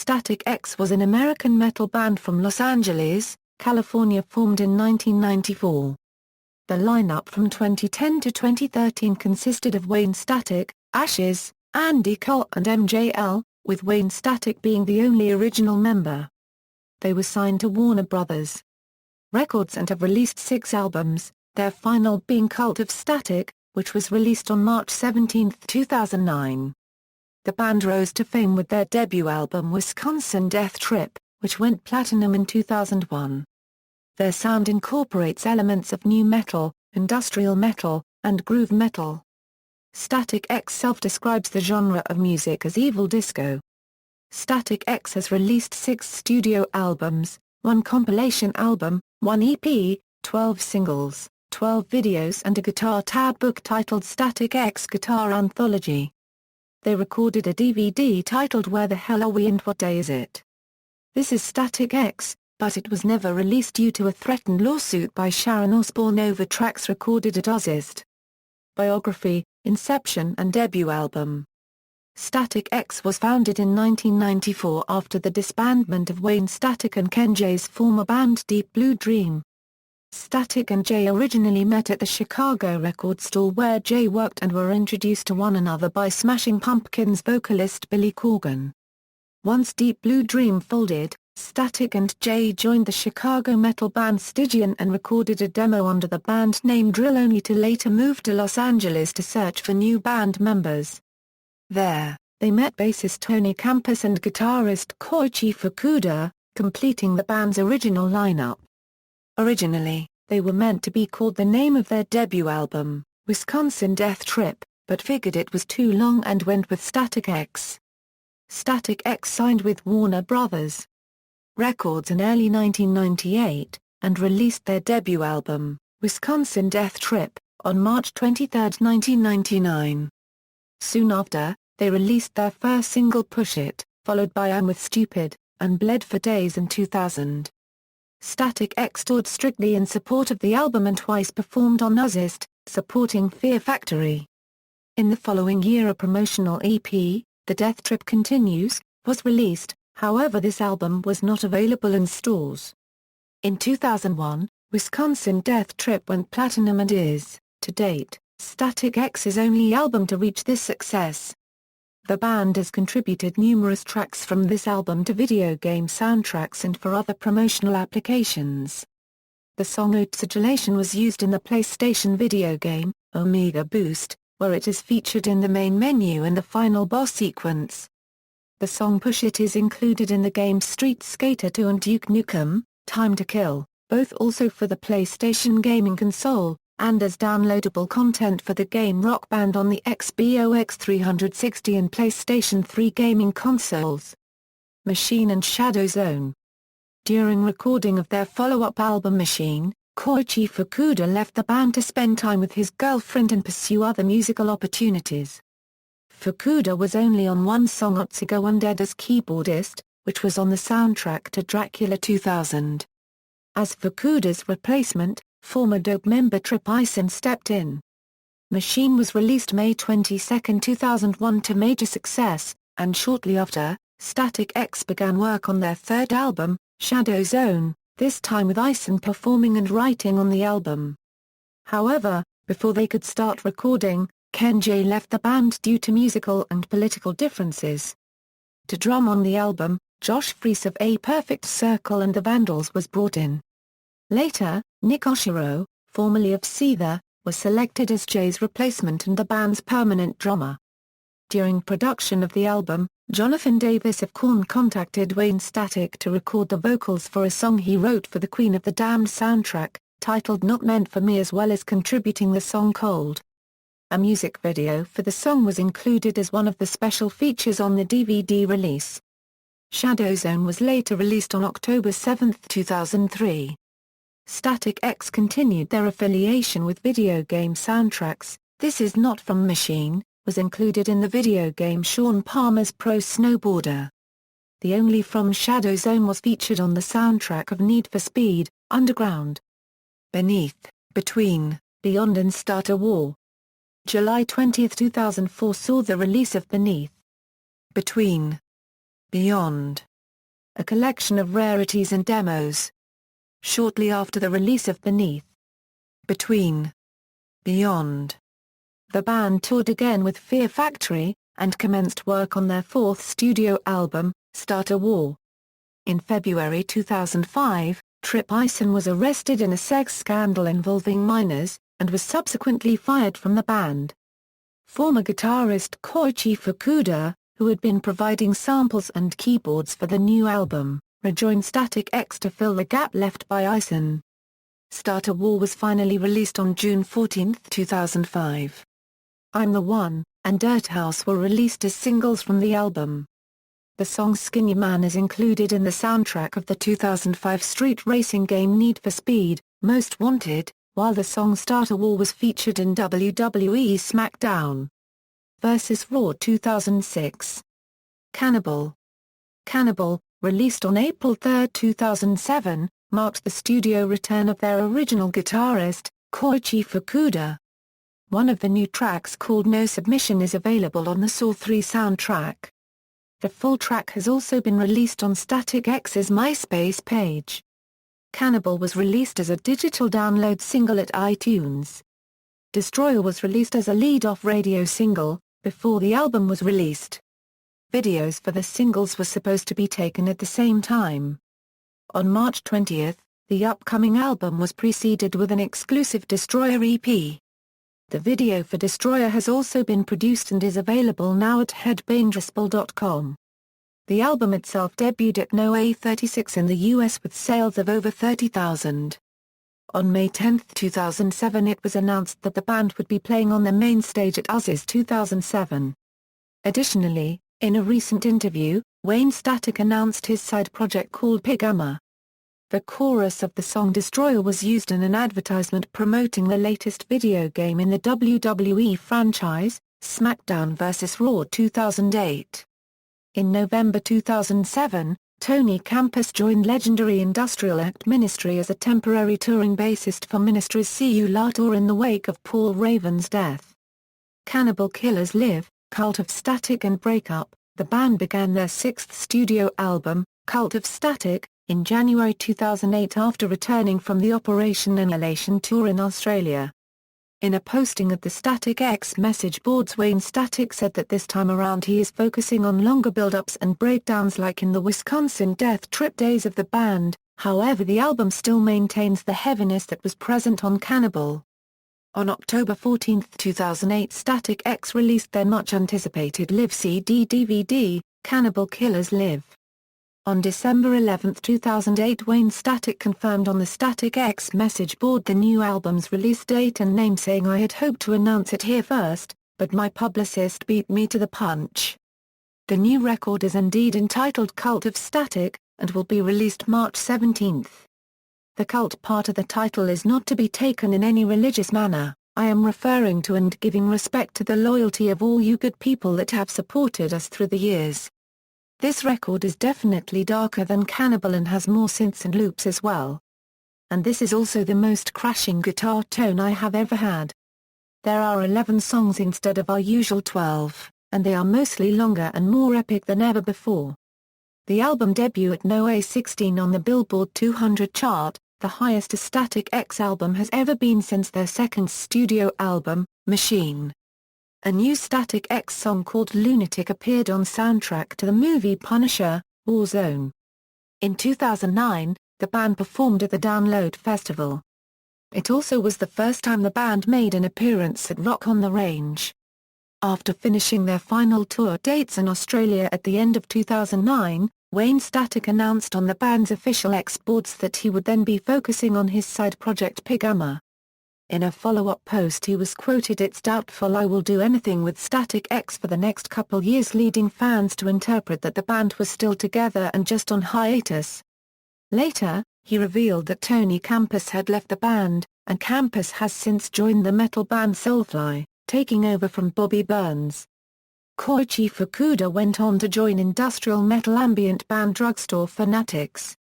Static-X was an American metal band from Los Angeles, California formed in 1994. The lineup from 2010 to 2013 consisted of Wayne Static, Ashes, Andy Cole and MJL, with Wayne Static being the only original member. They were signed to Warner Brothers Records and have released 6 albums, their final being Cult of Static, which was released on March 17, 2009. The band rose to fame with their debut album Wisconsin Death Trip, which went platinum in 2001. Their sound incorporates elements of nu metal, industrial metal, and groove metal. Static-X self-describes the genre of music as evil disco. Static-X has released 6 studio albums, 1 compilation album, 1 EP, 12 singles, 12 videos and a guitar tab book titled Static-X Guitar Anthology. They recorded a DVD titled Where the Hell Are We and What Day Is It? This is Static-X, but it was never released due to a threatened lawsuit by Sharon Osbourne over tracks recorded at Ozzfest. Biography, Inception and Debut Album. Static-X was founded in 1994 after the disbandment of Wayne Static and Ken J's former band Deep Blue Dream. Static and Jay originally met at the Chicago record store where Jay worked and were introduced to one another by Smashing Pumpkins vocalist Billy Corgan. Once Deep Blue Dream folded, Static and Jay joined the Chicago metal band Stygian and recorded a demo under the band name Drill only to later move to Los Angeles to search for new band members. There, they met bassist Tony Campos and guitarist Koichi Fukuda, completing the band's original lineup. Originally, they were meant to be called the name of their debut album, Wisconsin Death Trip, but figured it was too long and went with Static-X. Static-X signed with Warner Brothers Records in early 1998, and released their debut album, Wisconsin Death Trip, on March 23, 1999. Soon after, they released their first single Push It, followed by I'm With Stupid, and Bled for Days in 2000. Static-X toured strictly in support of the album and twice performed on Ozzfest, supporting Fear Factory. In the following year a promotional EP, The Death Trip Continues, was released, however this album was not available in stores. In 2001, Wisconsin Death Trip went platinum and is, to date, Static-X's only album to reach this success. The band has contributed numerous tracks from this album to video game soundtracks and for other promotional applications. The song Oxygenation was used in the PlayStation video game, Omega Boost, where it is featured in the main menu and the final boss sequence. The song Push It is included in the games Street Skater 2 and Duke Nukem, Time to Kill, both also for the PlayStation gaming console, and as downloadable content for the game Rock Band on the Xbox 360 and PlayStation 3 gaming consoles. Machine and Shadow Zone. During recording of their follow-up album Machine, Koichi Fukuda left the band to spend time with his girlfriend and pursue other musical opportunities. Fukuda was only on one song Otsugo Undead as keyboardist, which was on the soundtrack to Dracula 2000. As Fukuda's replacement, former Dope member Trip Ison stepped in. Machine was released May 22, 2001 to major success, and shortly after, Static-X began work on their third album, Shadow Zone, this time with Ison performing and writing on the album. However, before they could start recording, Ken Jay left the band due to musical and political differences. To drum on the album, Josh Freese of A Perfect Circle and the Vandals was brought in. Later, Nick Oshiro, formerly of Seether, was selected as Jay's replacement and the band's permanent drummer. During production of the album, Jonathan Davis of Korn contacted Wayne Static to record the vocals for a song he wrote for the Queen of the Damned soundtrack, titled Not Meant for Me, as well as contributing the song Cold. A music video for the song was included as one of the special features on the DVD release. Shadow Zone was later released on October 7, 2003. Static-X continued their affiliation with video game soundtracks. This Is Not From Machine was included in the video game Sean Palmer's Pro Snowboarder. The Only From Shadow Zone was featured on the soundtrack of Need for Speed, Underground. Beneath, Between, Beyond and Start a War. July 20, 2004 saw the release of Beneath, Between, Beyond, a collection of rarities and demos. Shortly after the release of Beneath, Between, Beyond, the band toured again with Fear Factory, and commenced work on their fourth studio album, Start a War. In February 2005, Trip Ison was arrested in a sex scandal involving minors, and was subsequently fired from the band. Former guitarist Koichi Fukuda, who had been providing samples and keyboards for the new album, rejoined Static-X to fill the gap left by Ison. Start a War was finally released on June 14, 2005. I'm the One and Dirt House were released as singles from the album. The song Skinny Man is included in the soundtrack of the 2005 street racing game Need for Speed, Most Wanted, while the song Start a War was featured in WWE SmackDown vs. Raw 2006. Cannibal, released on April 3, 2007, marked the studio return of their original guitarist, Koichi Fukuda. One of the new tracks called No Submission is available on the Saw 3 soundtrack. The full track has also been released on Static-X's MySpace page. Cannibal was released as a digital download single at iTunes. Destroyer was released as a lead-off radio single, before the album was released. Videos for the singles were supposed to be taken at the same time. On March 20, the upcoming album was preceded with an exclusive Destroyer EP. The video for Destroyer has also been produced and is available now at headbangerspool.com. The album itself debuted at No. 36 in the US with sales of over 30,000. On May 10, 2007 it was announced that the band would be playing on the main stage at Ozzfest 2007. Additionally, in a recent interview, Wayne Static announced his side project called Pigama. The chorus of the song Destroyer was used in an advertisement promoting the latest video game in the WWE franchise, SmackDown vs. Raw 2008. In November 2007, Tony Campus joined legendary Industrial Act Ministry as a temporary touring bassist for Ministry's See You La tour in the wake of Paul Raven's death. Cannibal Killers Live, Cult of Static and Breakup, the band began their sixth studio album, Cult of Static, in January 2008 after returning from the Operation Annihilation tour in Australia. In a posting of the Static-X message boards, Wayne Static said that this time around he is focusing on longer build-ups and breakdowns like in the Wisconsin Death Trip days of the band, however the album still maintains the heaviness that was present on Cannibal. On October 14, 2008 Static-X released their much-anticipated Live CD-DVD, Cannibal Killers Live. On December 11, 2008 Wayne Static confirmed on the Static-X message board the new album's release date and name, saying I had hoped to announce it here first, but my publicist beat me to the punch. The new record is indeed entitled Cult of Static, and will be released March 17. The cult part of the title is not to be taken in any religious manner. I am referring to and giving respect to the loyalty of all you good people that have supported us through the years. This record is definitely darker than Cannibal and has more synths and loops as well. And this is also the most crashing guitar tone I have ever had. There are 11 songs instead of our usual 12, and they are mostly longer and more epic than ever before. The album debuted at No. 16 on the Billboard 200 chart, the highest a Static-X album has ever been since their second studio album, Machine. A new Static-X song called Lunatic appeared on soundtrack to the movie Punisher, Warzone. In 2009, the band performed at the Download Festival. It also was the first time the band made an appearance at Rock on the Range. After finishing their final tour dates in Australia at the end of 2009, Wayne Static announced on the band's official X boards that he would then be focusing on his side project Pigama. In a follow-up post he was quoted, "It's doubtful I will do anything with Static-X for the next couple years," leading fans to interpret that the band was still together and just on hiatus. Later, he revealed that Tony Campus had left the band, and Campus has since joined the metal band Soulfly, taking over from Bobby Burns. Koichi Fukuda went on to join industrial metal ambient band Drugstore Fanatics.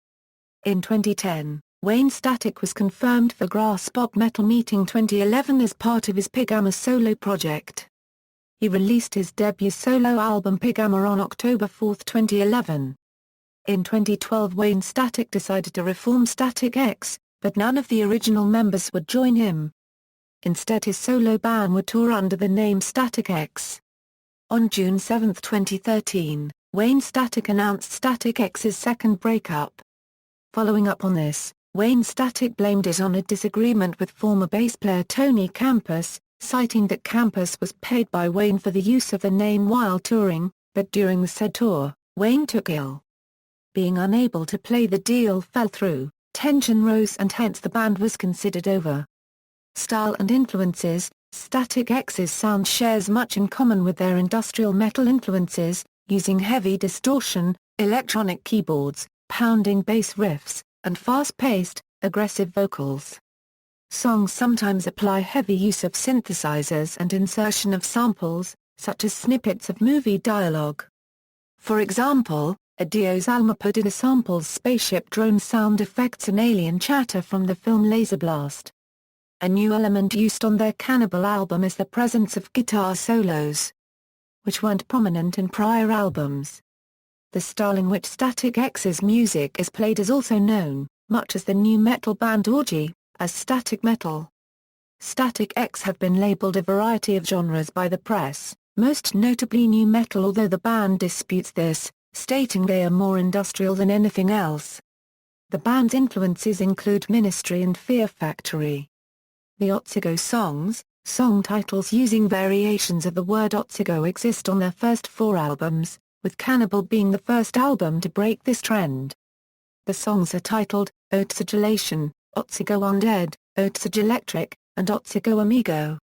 In 2010, Wayne Static was confirmed for Graspop Metal Meeting 2011 as part of his Pigama solo project. He released his debut solo album Pigama on October 4, 2011. In 2012 Wayne Static decided to reform Static-X, but none of the original members would join him. Instead his solo band would tour under the name Static-X. On June 7, 2013, Wayne Static announced Static-X's second breakup. Following up on this, Wayne Static blamed it on a disagreement with former bass player Tony Campos, citing that Campos was paid by Wayne for the use of the name while touring, but during the said tour, Wayne took ill. Being unable to play, the deal fell through, tension rose and hence the band was considered over. Style and influences: Static-X's sound shares much in common with their industrial metal influences, using heavy distortion, electronic keyboards, pounding bass riffs, and fast-paced, aggressive vocals. Songs sometimes apply heavy use of synthesizers and insertion of samples, such as snippets of movie dialogue. For example, Adio's Almapoda samples spaceship drone sound effects and alien chatter from the film Laserblast. A new element used on their Cannibal album is the presence of guitar solos, which weren't prominent in prior albums. The style in which Static-X's music is played is also known, much as the new metal band Orgy, as static metal. Static-X have been labeled a variety of genres by the press, most notably nu metal, although the band disputes this, stating they are more industrial than anything else. The band's influences include Ministry and Fear Factory. The Otsigo songs, song titles using variations of the word Otsigo, exist on their first 4 albums, with Cannibal being the first album to break this trend. The songs are titled Otsigilation, Otsigo Undead, Otsig Electric, and Otsigo Amigo.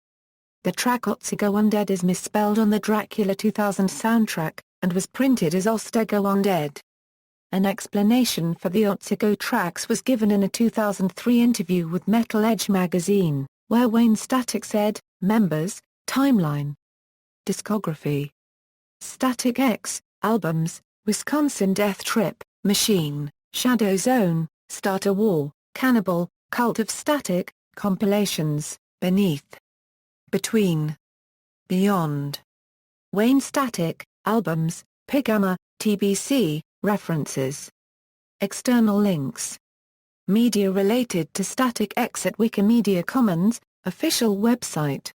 The track Otsigo Undead is misspelled on the Dracula 2000 soundtrack, and was printed as Ostego Undead. An explanation for the Otsigo tracks was given in a 2003 interview with Metal Edge magazine, where Wayne Static said, "Members, timeline. Discography. Static-X, albums, Wisconsin Death Trip, Machine, Shadow Zone, Starter War, Cannibal, Cult of Static, compilations, Beneath. Between. Beyond. Wayne Static, albums, Pigama, TBC, references. External links. Media related to Static-X at Wikimedia Commons, official website.